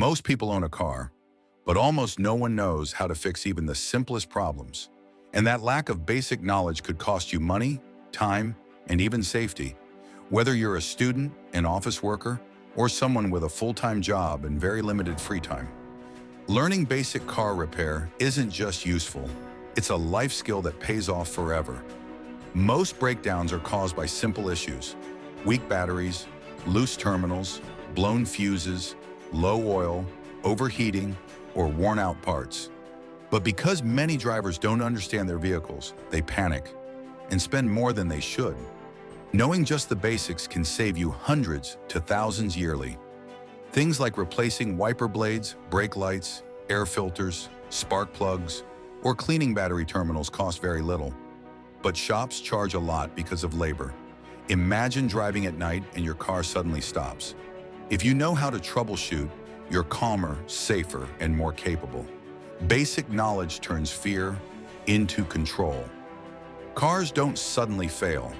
Most people own a car, but almost no one knows how to fix even the simplest problems. And that lack of basic knowledge could cost you money, time, and even safety. Whether you're a student, an office worker, or someone with a full-time job and very limited free time, learning basic car repair isn't just useful, it's a life skill that pays off forever. Most breakdowns are caused by simple issues: weak batteries, loose terminals, blown fuses, low oil, overheating, or worn-out parts. But because many drivers don't understand their vehicles, they panic and spend more than they should. Knowing just the basics can save you hundreds to thousands yearly. Things like replacing wiper blades, brake lights, air filters, spark plugs, or cleaning battery terminals cost very little. But shops charge a lot because of labor. Imagine driving at night and your car suddenly stops. If you know how to troubleshoot, you're calmer, safer, and more capable. Basic knowledge turns fear into control. Cars don't suddenly fail.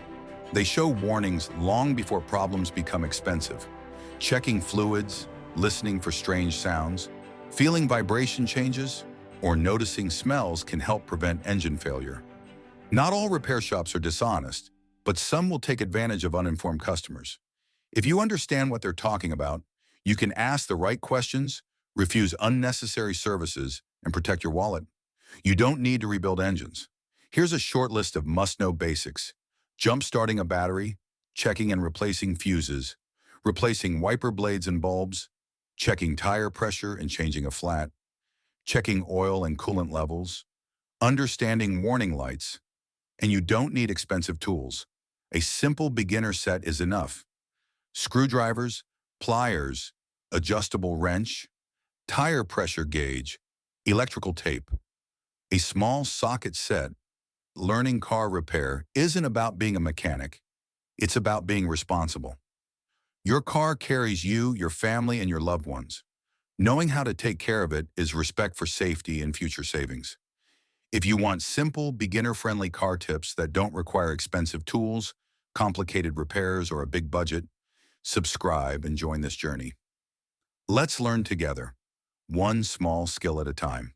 They show warnings long before problems become expensive. Checking fluids, listening for strange sounds, feeling vibration changes, or noticing smells can help prevent engine failure. Not all repair shops are dishonest, but some will take advantage of uninformed customers. If you understand what they're talking about, you can ask the right questions, refuse unnecessary services, and protect your wallet. You don't need to rebuild engines. Here's a short list of must-know basics: jump-starting a battery, checking and replacing fuses, replacing wiper blades and bulbs, checking tire pressure and changing a flat, checking oil and coolant levels, understanding warning lights. And you don't need expensive tools. A simple beginner set is enough: screwdrivers, pliers, adjustable wrench, tire pressure gauge, electrical tape. A small socket set. Learning car repair isn't about being a mechanic. It's about being responsible. Your car carries you, your family, and your loved ones. Knowing how to take care of it is respect for safety and future savings. If you want simple, beginner-friendly car tips that don't require expensive tools, complicated repairs, or a big budget, subscribe and join this journey. Let's learn together, one small skill at a time.